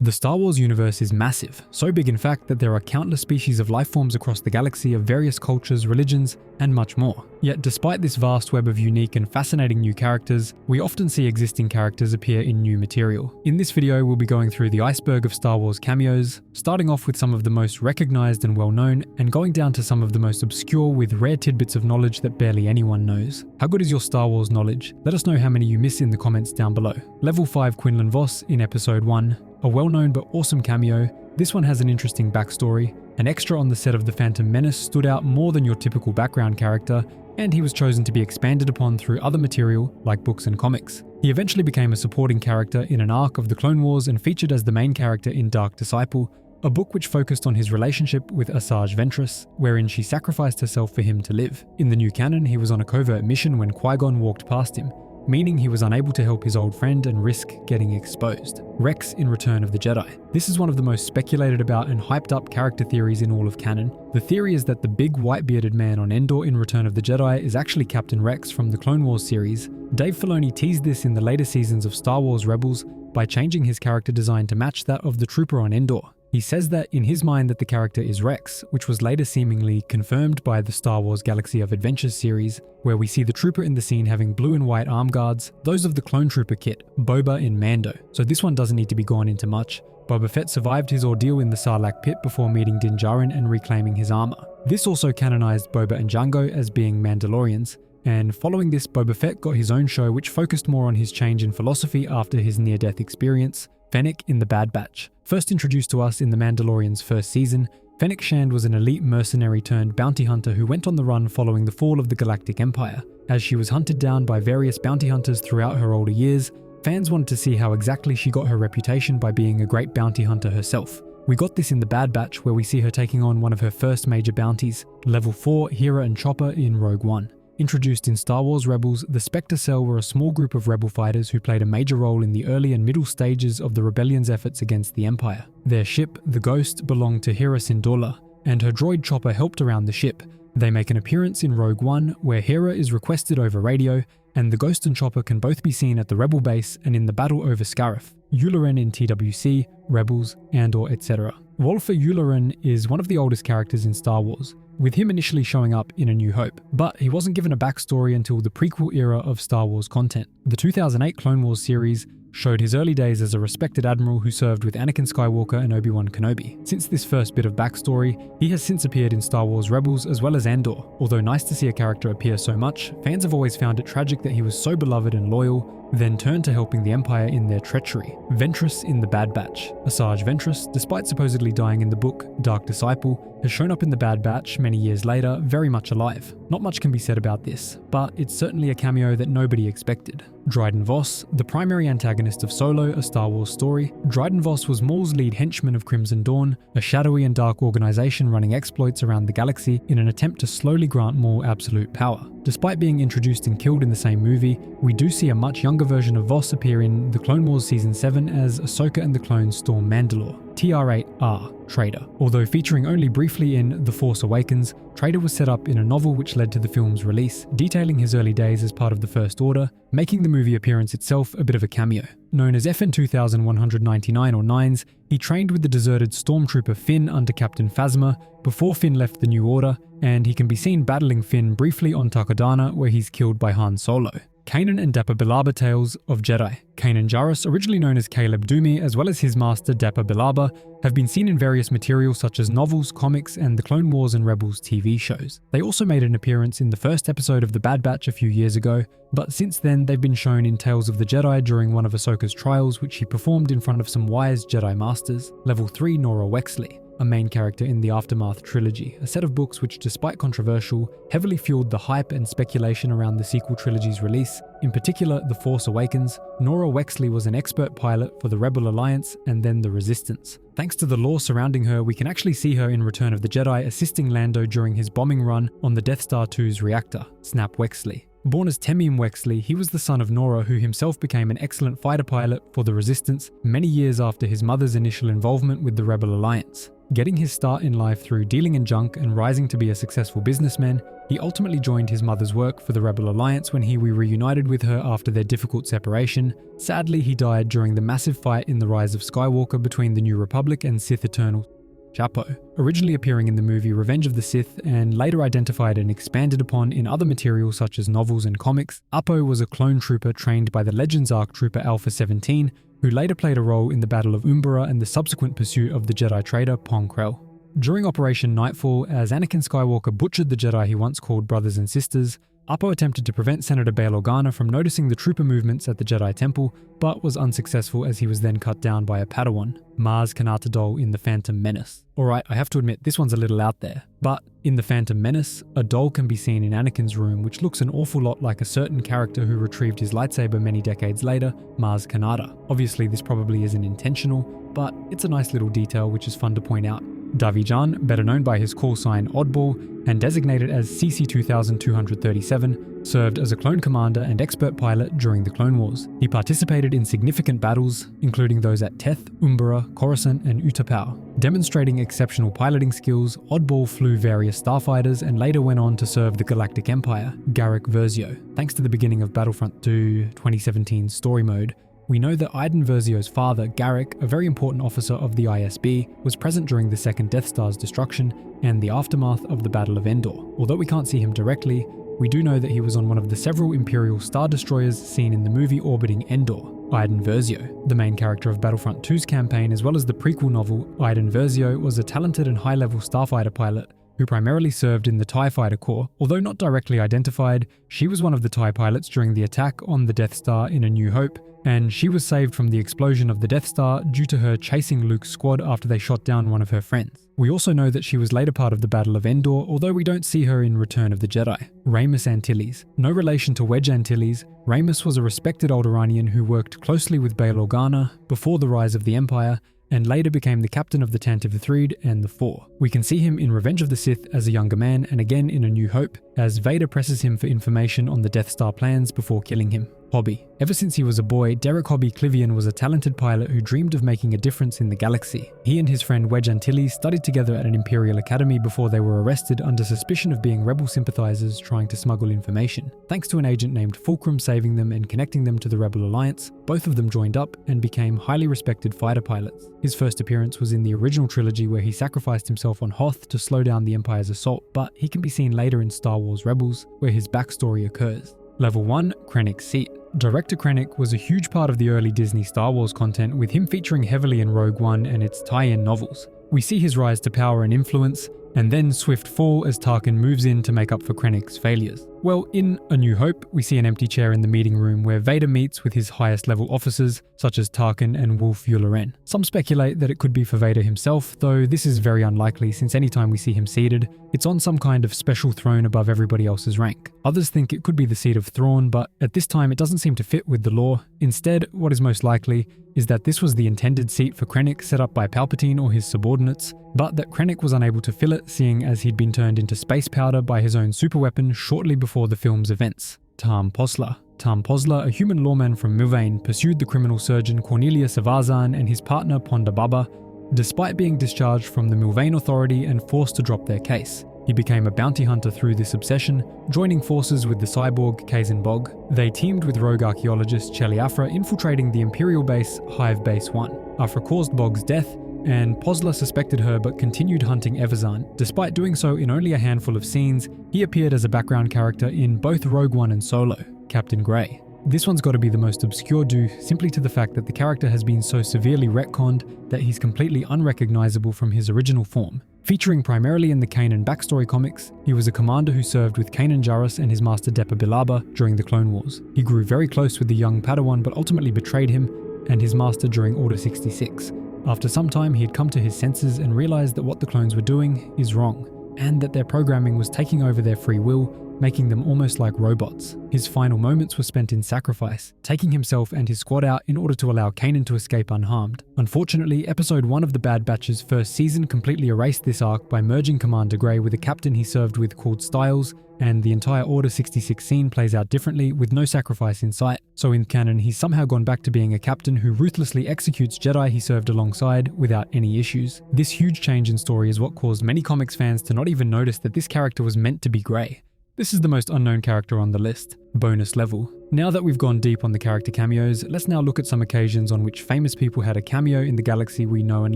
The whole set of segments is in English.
The Star Wars universe is massive, so big in fact that there are countless species of life forms across the galaxy of various cultures, religions, and much more. Yet despite this vast web of unique and fascinating new characters, we often see existing characters appear in new material. In this video, we'll be going through the iceberg of Star Wars cameos, starting off with some of the most recognized and well-known, and going down to some of the most obscure with rare tidbits of knowledge that barely anyone knows. How good is your Star Wars knowledge? Let us know how many you miss in the comments down below. Level 5 Quinlan Vos in Episode 1. A well-known but awesome cameo. This one has an interesting backstory. An extra on the set of The Phantom Menace stood out more than your typical background character, and he was chosen to be expanded upon through other material like books and comics. He eventually became a supporting character in an arc of the Clone Wars and featured as the main character in Dark Disciple, a book which focused on his relationship with Asajj Ventress, wherein she sacrificed herself for him to live. In the new canon, he was on a covert mission when Qui-Gon walked past him, meaning he was unable to help his old friend and risk getting exposed. Rex in Return of the Jedi. This is one of the most speculated about and hyped up character theories in all of canon. The theory is that the big white-bearded man on Endor in Return of the Jedi is actually Captain Rex from the Clone Wars series. Dave Filoni teased this in the later seasons of Star Wars Rebels by changing his character design to match that of the trooper on Endor. He says that in his mind that the character is Rex, which was later seemingly confirmed by the Star Wars Galaxy of Adventures series, where we see the trooper in the scene having blue and white arm guards, those of the clone trooper kit, Boba in Mando. So this one doesn't need to be gone into much. Boba Fett survived his ordeal in the Sarlacc pit before meeting Din Djarin and reclaiming his armor. This also canonized Boba and Jango as being Mandalorians, and following this, Boba Fett got his own show which focused more on his change in philosophy after his near-death experience. Fennec in The Bad Batch. First introduced to us in The Mandalorian's first season, Fennec Shand was an elite mercenary turned bounty hunter who went on the run following the fall of the Galactic Empire. As she was hunted down by various bounty hunters throughout her older years, fans wanted to see how exactly she got her reputation by being a great bounty hunter herself. We got this in The Bad Batch, where we see her taking on one of her first major bounties, Level 4 Hera and Chopper in Rogue One. Introduced in Star Wars Rebels, the Spectre Cell were a small group of rebel fighters who played a major role in the early and middle stages of the rebellion's efforts against the Empire. Their ship, the Ghost, belonged to Hera Syndulla, and her droid Chopper helped around the ship. They make an appearance in Rogue One, where Hera is requested over radio, and the Ghost and Chopper can both be seen at the Rebel base and in the battle over Scarif, Yularen in TWC, Rebels, Andor, etc. Walfer Yularen is one of the oldest characters in Star Wars, with him initially showing up in A New Hope, but he wasn't given a backstory until the prequel era of Star Wars content. The 2008 Clone Wars series showed his early days as a respected admiral who served with Anakin Skywalker and Obi-Wan Kenobi. Since this first bit of backstory, he has since appeared in Star Wars Rebels as well as Andor. Although nice to see a character appear so much, fans have always found it tragic that he was so beloved and loyal, then turned to helping the Empire in their treachery. Ventress in The Bad Batch. Asajj Ventress, despite supposedly dying in the book Dark Disciple, has shown up in The Bad Batch many years later, very much alive. Not much can be said about this, but it's certainly a cameo that nobody expected. Dryden Voss, the primary antagonist of Solo, A Star Wars Story. Dryden Voss was Maul's lead henchman of Crimson Dawn, a shadowy and dark organization running exploits around the galaxy in an attempt to slowly grant Maul absolute power. Despite being introduced and killed in the same movie, we do see a much younger version of Voss appear in The Clone Wars Season 7 as Ahsoka and the clones storm Mandalore. TR-8R, Trader. Although featuring only briefly in The Force Awakens, Trader was set up in a novel which led to the film's release, detailing his early days as part of the First Order, making the movie appearance itself a bit of a cameo. Known as FN 2199 or 9s, he trained with the deserted stormtrooper Finn under Captain Phasma before Finn left the New Order, and he can be seen battling Finn briefly on Takodana, where he's killed by Han Solo. Kanan and Dappa Billaba Tales of Jedi. Kanan Jarrus, originally known as Caleb Doomy, as well as his master Dappa Billaba, have been seen in various materials such as novels, comics, and the Clone Wars and Rebels TV shows. They also made an appearance in the first episode of The Bad Batch a few years ago, but since then they've been shown in Tales of the Jedi during one of Ahsoka's trials, which he performed in front of some wise Jedi Masters. Level 3 Nora Wexley, a main character in the Aftermath trilogy, a set of books which, despite controversial, heavily fueled the hype and speculation around the sequel trilogy's release, in particular The Force Awakens. Nora Wexley was an expert pilot for the Rebel Alliance and then the Resistance. Thanks to the lore surrounding her, we can actually see her in Return of the Jedi assisting Lando during his bombing run on the Death Star II's reactor. Snap Wexley. Born as Temim Wexley, he was the son of Nora, who himself became an excellent fighter pilot for the Resistance many years after his mother's initial involvement with the Rebel Alliance. Getting his start in life through dealing in junk and rising to be a successful businessman, he ultimately joined his mother's work for the Rebel Alliance when he reunited with her after their difficult separation. Sadly, he died during the massive fight in The Rise of Skywalker between the New Republic and Sith Eternal. Chapo, originally appearing in the movie Revenge of the Sith and later identified and expanded upon in other materials such as novels and comics, Apo was a clone trooper trained by the Legends Arc Trooper Alpha 17, who later played a role in the Battle of Umbra and the subsequent pursuit of the Jedi traitor Pong Krell. During Operation Nightfall, as Anakin Skywalker butchered the Jedi he once called brothers and sisters, Apo attempted to prevent Senator Bail Organa from noticing the trooper movements at the Jedi Temple, but was unsuccessful as he was then cut down by a Padawan, Maz Kanata Dole in The Phantom Menace. Alright, I have to admit this one's a little out there, but in The Phantom Menace, a doll can be seen in Anakin's room which looks an awful lot like a certain character who retrieved his lightsaber many decades later, Maz Kanata. Obviously this probably isn't intentional, but it's a nice little detail which is fun to point out. Davijan, better known by his call sign Oddball, and designated as CC 2237, served as a clone commander and expert pilot during the Clone Wars. He participated in significant battles, including those at Teth, Umbra, Coruscant, and Utapau. Demonstrating exceptional piloting skills, Oddball flew various starfighters and later went on to serve the Galactic Empire, Garrick Versio. Thanks to the beginning of Battlefront 2 2017 story mode, we know that Iden Versio's father, Garrick, a very important officer of the ISB, was present during the second Death Star's destruction and the aftermath of the Battle of Endor. Although we can't see him directly, we do know that he was on one of the several Imperial Star Destroyers seen in the movie orbiting Endor. Iden Versio, the main character of Battlefront 2's campaign as well as the prequel novel, Iden Versio was a talented and high-level starfighter pilot who primarily served in the TIE Fighter Corps. Although not directly identified, she was one of the TIE pilots during the attack on the Death Star in A New Hope, and she was saved from the explosion of the Death Star due to her chasing Luke's squad after they shot down one of her friends. We also know that she was later part of the Battle of Endor, although we don't see her in Return of the Jedi. Ramus Antilles. No relation to Wedge Antilles, Ramus was a respected Alderaanian who worked closely with Bail Organa before the rise of the Empire, and later became the captain of the Tantive Threed and the Four. We can see him in Revenge of the Sith as a younger man and again in A New Hope, as Vader presses him for information on the Death Star plans before killing him. Hobby. Ever since he was a boy, Derek Hobby Clivian was a talented pilot who dreamed of making a difference in the galaxy. He and his friend Wedge Antilles studied together at an Imperial Academy before they were arrested under suspicion of being rebel sympathizers trying to smuggle information. Thanks to an agent named Fulcrum saving them and connecting them to the Rebel Alliance, both of them joined up and became highly respected fighter pilots. His first appearance was in the original trilogy where he sacrificed himself on Hoth to slow down the Empire's assault, but he can be seen later in Star Wars Rebels, where his backstory occurs. Level 1, Krennic's Seat. Director Krennic was a huge part of the early Disney Star Wars content, with him featuring heavily in Rogue One and its tie-in novels. We see his rise to power and influence, and then swift fall as Tarkin moves in to make up for Krennic's failures. Well, in A New Hope, we see an empty chair in the meeting room where Vader meets with his highest level officers, such as Tarkin and Wolf Yularen. Some speculate that it could be for Vader himself, though this is very unlikely since anytime we see him seated, it's on some kind of special throne above everybody else's rank. Others think it could be the seat of Thrawn, but at this time it doesn't seem to fit with the lore. Instead, what is most likely is that this was the intended seat for Krennic set up by Palpatine or his subordinates, but that Krennic was unable to fill it seeing as he'd been turned into space powder by his own superweapon shortly before the film's events. Tam Posla. Tam Posla, a human lawman from Milvain, pursued the criminal surgeon Cornelius Avazan and his partner Ponda Baba, despite being discharged from the Milvain Authority and forced to drop their case. He became a bounty hunter through this obsession, joining forces with the cyborg Kazin Bog. They teamed with rogue archaeologist Cheli Afra, infiltrating the Imperial base Hive Base 1. Afra caused Bog's death, and Posla suspected her but continued hunting Evazan. Despite doing so in only a handful of scenes, he appeared as a background character in both Rogue One and Solo, Captain Grey. This one's got to be the most obscure due simply to the fact that the character has been so severely retconned that he's completely unrecognizable from his original form. Featuring primarily in the Kanan backstory comics, he was a commander who served with Kanan Jarrus and his master Depa Billaba during the Clone Wars. He grew very close with the young Padawan but ultimately betrayed him and his master during Order 66. After some time, he had come to his senses and realized that what the clones were doing is wrong, and that their programming was taking over their free will making them almost like robots. His final moments were spent in sacrifice, taking himself and his squad out in order to allow Kanan to escape unharmed. Unfortunately, episode 1 of the Bad Batch's first season completely erased this arc by merging Commander Grey with a captain he served with called Styles, and the entire Order 66 scene plays out differently with no sacrifice in sight. So in canon, he's somehow gone back to being a captain who ruthlessly executes Jedi he served alongside without any issues. This huge change in story is what caused many comics fans to not even notice that this character was meant to be Grey. This is the most unknown character on the list, bonus level. Now that we've gone deep on the character cameos, let's now look at some occasions on which famous people had a cameo in the galaxy we know and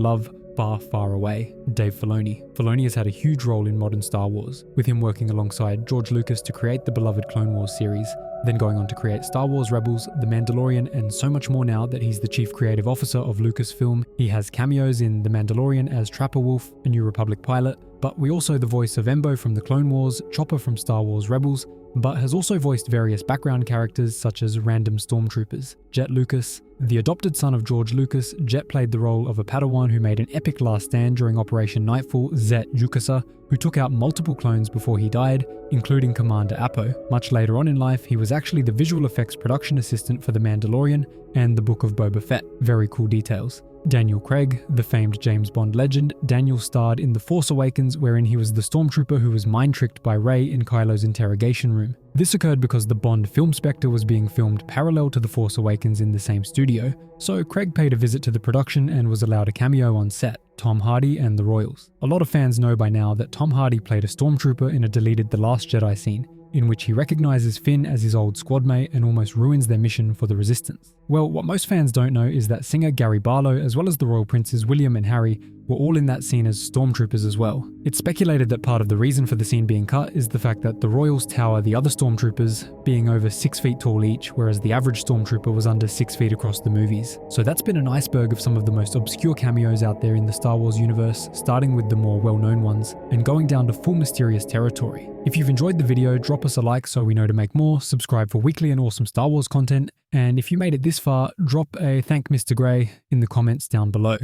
love far, far away. Dave Filoni. Filoni has had a huge role in modern Star Wars, with him working alongside George Lucas to create the beloved Clone Wars series, then going on to create Star Wars Rebels, The Mandalorian, and so much more now that he's the chief creative officer of Lucasfilm. He has cameos in The Mandalorian as Trapper Wolf, a New Republic pilot, but we also the voice of Embo from the Clone Wars, Chopper from Star Wars Rebels, but has also voiced various background characters such as random stormtroopers. Jet Lucas. The adopted son of George Lucas, Jet played the role of a Padawan who made an epic last stand during Operation Nightfall, Zet Yukasa, who took out multiple clones before he died, including Commander Appo. Much later on in life, he was actually the visual effects production assistant for The Mandalorian and The Book of Boba Fett. Very cool details. Daniel Craig, the famed James Bond legend, Daniel starred in The Force Awakens, wherein he was the stormtrooper who was mind-tricked by Rey in Kylo's interrogation room. This occurred because the Bond film Spectre was being filmed parallel to The Force Awakens in the same studio, so Craig paid a visit to the production and was allowed a cameo on set. Tom Hardy and the Royals. A lot of fans know by now that Tom Hardy played a stormtrooper in a deleted The Last Jedi scene, in which he recognizes Finn as his old squad mate and almost ruins their mission for the Resistance. Well, what most fans don't know is that singer Gary Barlow, as well as the Royal Princes William and Harry, were all in that scene as stormtroopers as well. It's speculated that part of the reason for the scene being cut is the fact that the Royals tower the other stormtroopers, being over 6 feet tall each, whereas the average stormtrooper was under 6 feet across the movies. So that's been an iceberg of some of the most obscure cameos out there in the Star Wars universe, starting with the more well-known ones, and going down to full mysterious territory. If you've enjoyed the video, drop us a like so we know to make more, subscribe for weekly and awesome Star Wars content, and if you made it this far, drop a "Thank Mr. Grey" in the comments down below.